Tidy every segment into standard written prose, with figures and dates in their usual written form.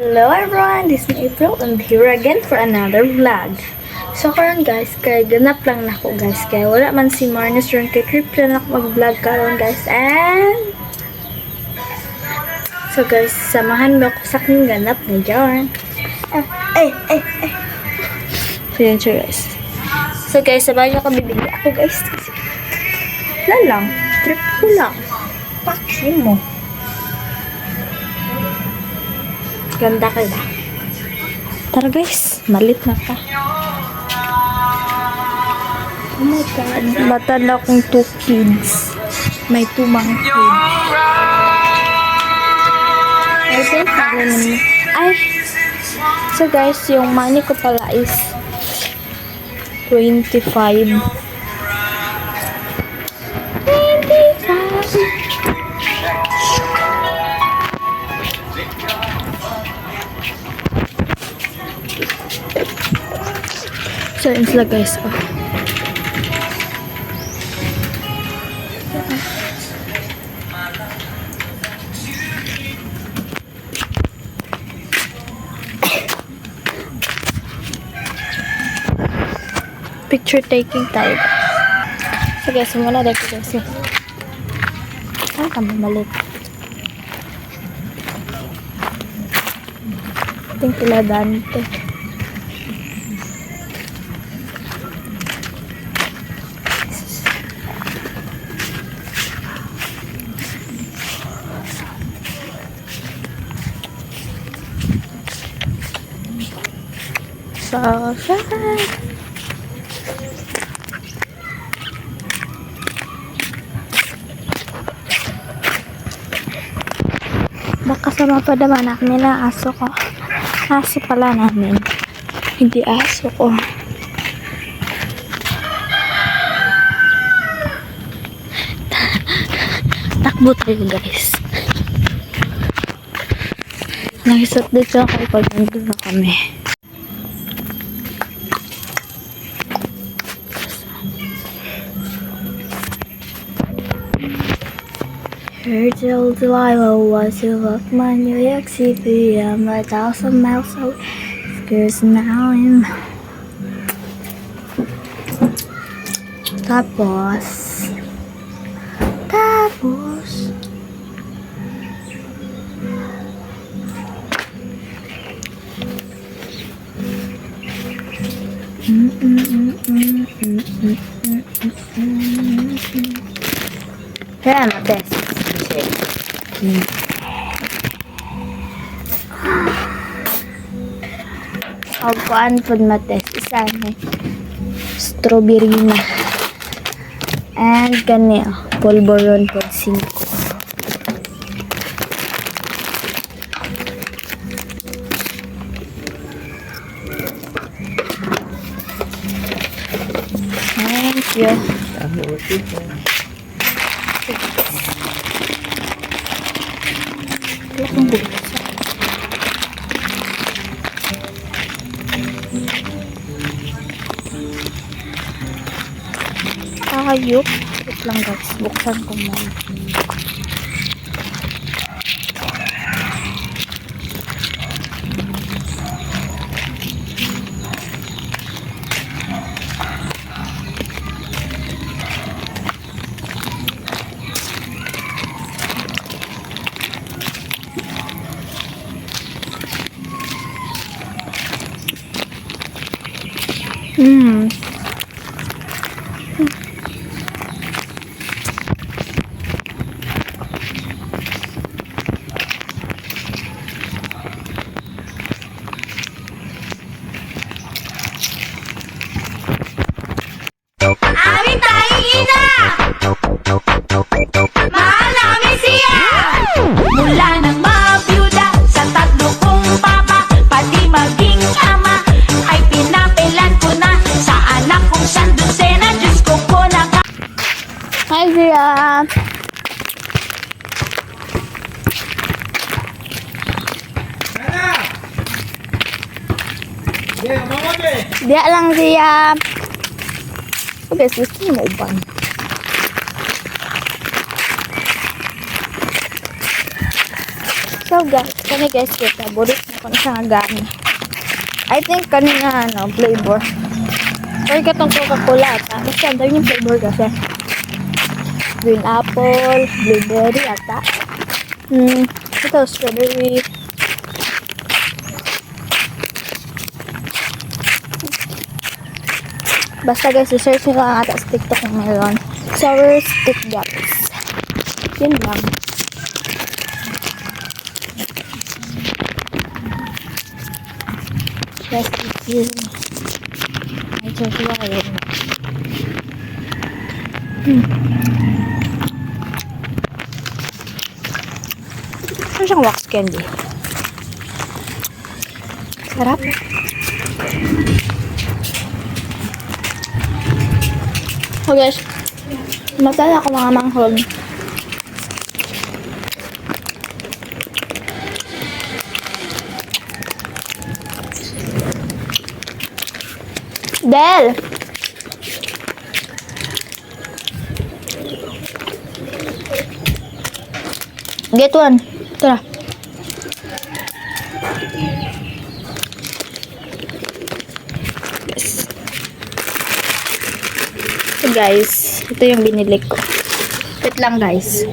Hello everyone, this is April and here again for another vlog. So karon guys, kay ganap lang nako guys, kay wala man si Marnus ron kay trip lang ako mag-vlog karon guys. And so guys, samahan mo ako sa aking ganap na dyan. So yun siya guys. So guys, sabahan nyo ko bibili ako guys. Wala lang, trip ko lang. Paksi mo. Ganda ka ba? Tara guys, malit na pa. Oh my god, mata na akong 2 kids. May 2 mga kids. I think ay, so guys, yung money ko pala is 25. So, yun sila guys. Oh. Picture taking tayo. So guys, muna dito guys. Ah, tama malit. Think kila Dante. So, nakasama pa naman namin ang aso ko. Aso pala namin. Hindi aso ko. Takbo tayo guys. Nakisot dito ako pag nandun na kami. Heard till Delilah was you love my New York City. I'm 1,000 miles away. Scares now in. Tapos. Kaya mates. Kuan pud mates isa ni strawberry na and kani polvoron pud 5. Thank you. Ayok. Wait lang guys. Buksan ko muna. Aming tayong ina! Mahal namin siya! Mula nang mabiyuda sa 3 kong papa, pati maging ama, ay pinapilan ko na sa anak kong sandusena. Diyos ko po naka... Hi, Zia! Dia lang, Zia! Okay, gusto niyo mauban. So guys, kani guys kita burit na ko na siya nga gani. I think kanina flavor. Pero katong Coca-Cola ata. Kasi ang dami yung flavor kasi. Green apple, blueberry ata. Ito strawberry. Basta guys, i-search nyo lang ata sa TikTok kung mayroon. Sour stick gaps. Yun lang. Just yun. Ay, search lang kayo. Ano siyang wax candy? Sarap. So guys, matala ako mga manghog. Del! Get one. Tara. Yes. So guys, ito yung binili ko. Wait lang guys.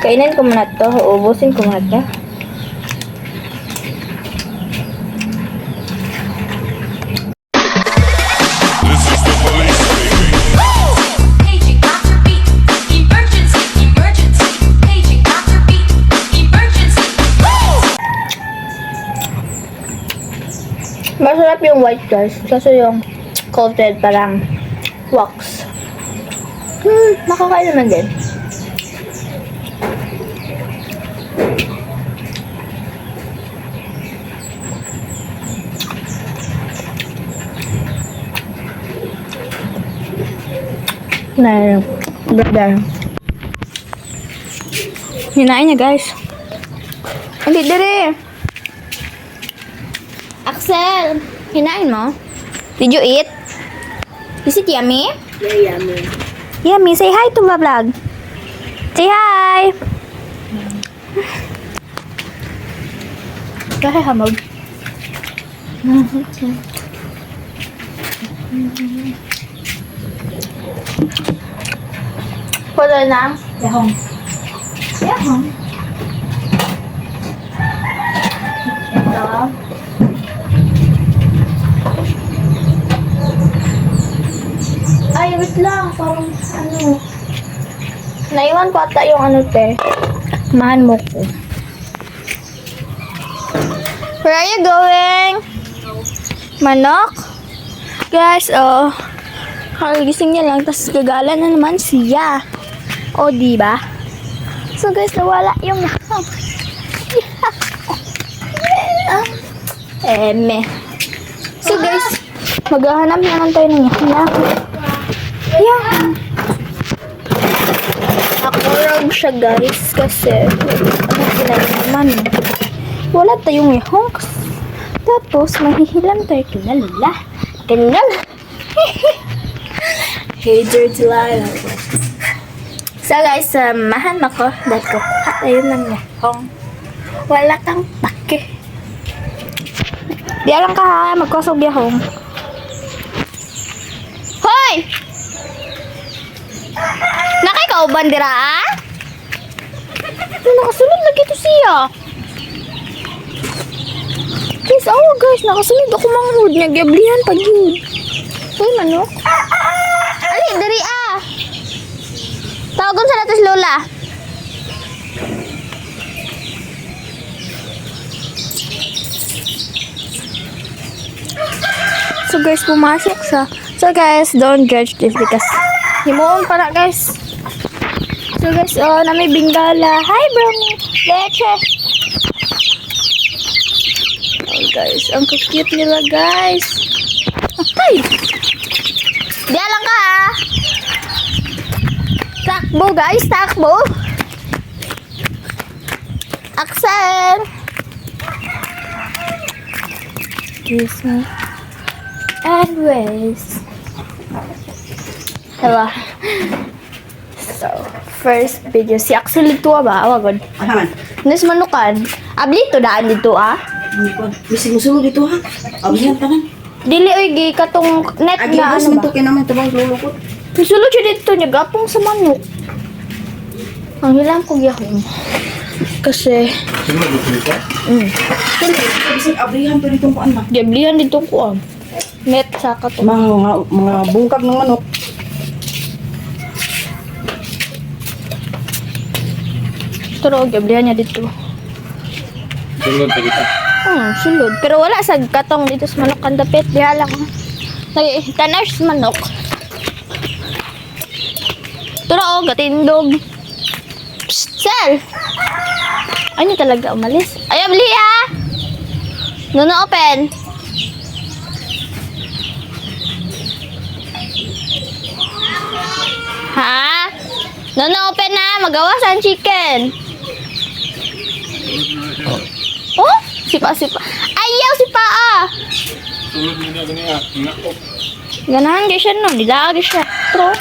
Kainin ko muna to. Ubusin ko muna to. Paging Dr. Beat, emergency, emergency. Paging Dr. Beat, emergency. Masarap yung white guys. Kasi yung coated parang wax. Makakain naman din. Na, brother. Hinain niya guys. Hindi dire. Axel, hinain mo? Did you eat? Is it yummy? Yeah, yummy. Yummy. Say hi to my vlog. Say hi. Kasi hamog. Pwede na? Yahong. Yahong. Ito. Ay, wait lang. Parang ano. Naiwan ko ata yung ano te. Mahan mo ko. Where are you going? Manok? Guys, kagising niya lang. Tapos gagala na naman siya. O, diba? So guys, nawala yung So guys, maghahanap naman tayo ng yahan. Yeah. Nakurag siya guys kasi ano naman. Wala tayong yahong. Tapos mahihilam tayo kinalala. Kinalala. Hey, dirty liar. So guys, mahan mo ko. Dahil kukuha tayo ng yahong. Wala kang pake. Di alam ka ha, magkosog yahong. Hoy! Nakikauban dira ah? Nakasunod lagi to siya. Guys, guys, nakasunod ako manghud niya. Gablihan pag yun. Hoy, manok. Ali, diri ah. Tawagon sa natin lola. So guys, pumasok siya. So guys, don't judge this because himuon para guys. So guys, na may bingala. Hi, Brownie. Leche. Oh guys, ang cute nila guys. Ay! Diyan lang ka ha. Takbo guys, takbo. Axel. Excuse me. Anyways. Diba? So first video. Si Axel dito ba? Awagod. Ano man? Nes manukan. Abli to daan dito ah. Hindi ko. Bisig musulog dito ha. Abihan ka na. Dili oy gi katong net Agi na bas ano man ba? to kinamay tabang lulukot. Sulod siya dito niya gapong sa manok. Ang hilang ko gyahon. Kasi Bisig abrihan to dito ko anak. giablihan dito ko ah. Net sa katong. Mga bungkag ng manok. Pero giablihan niya dito. Sulod. Pero wala sa katong dito sa manok ang dapit. Diha lang. Tanar sa manok. Turo o, gatindog. Psst, sel! Ano talaga umalis? Ay, abli ah! Nono open. Ha? Nono open na. Magawas ang chicken. Oh, sipa-sipa. Ayaw sipa ah. Ganahan di siya no. Nilagi siya. Pero,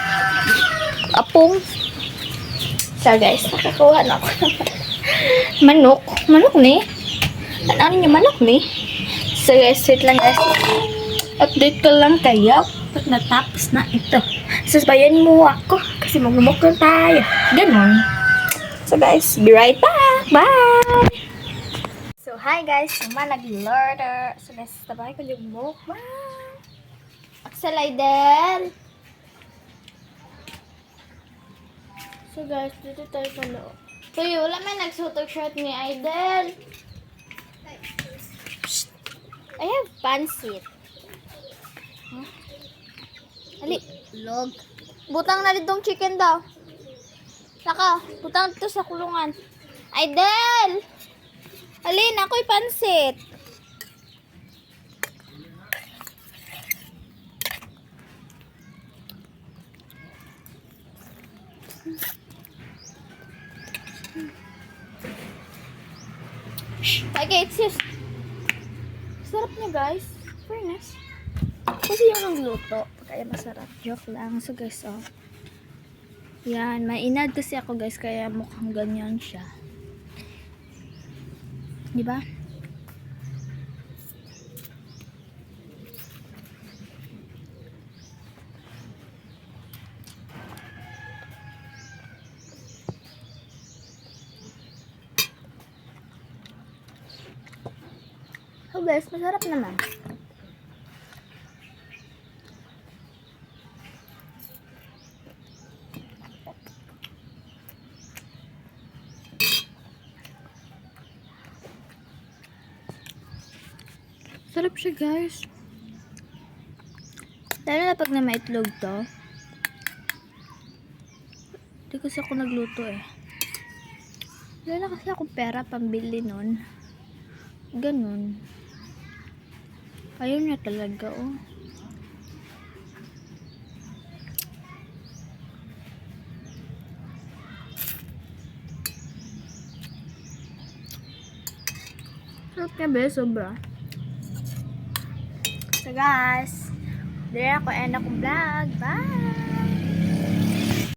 apong. So guys, nakakuha na ako. Manok. Manok ni. Ano niya manok ni? So guys, wait lang guys. Update ko lang kayo. Pag natapos na ito. Sasabayan mo ako. Kasi magmumok lang tayo. Ganon. So guys, be right back. Bye! So hi guys, naman nag-lorder. So guys, tabay ko yung mukbang. Axel Aidel. So guys, dito tayo sa loob. So wala may nagsuot shirt ni Aidel. Psst. I have pansit. Huh? Ali, log. Butang na ditong chicken daw. Saka, butang dito sa kulungan. Aidel! Alin, ako'y pansit. Shh, okay, it's just... Sarap niya, guys. Fairness. Kasi yung nagluto, kaya masarap. Joke lang. So, guys, oh. Yan, mainad kasi ako, guys, kaya mukhang ganyan siya. Diba? So guys, masarap naman. Sarap siya guys. Lalo na pag na may itlog to. Hindi kasi ako nagluto eh. Wala na kasi akong pera pambili nun. Ganun. Ayaw niya talaga oh. Sarap niya be, sobra. So guys, there ako end akong vlog. Bye!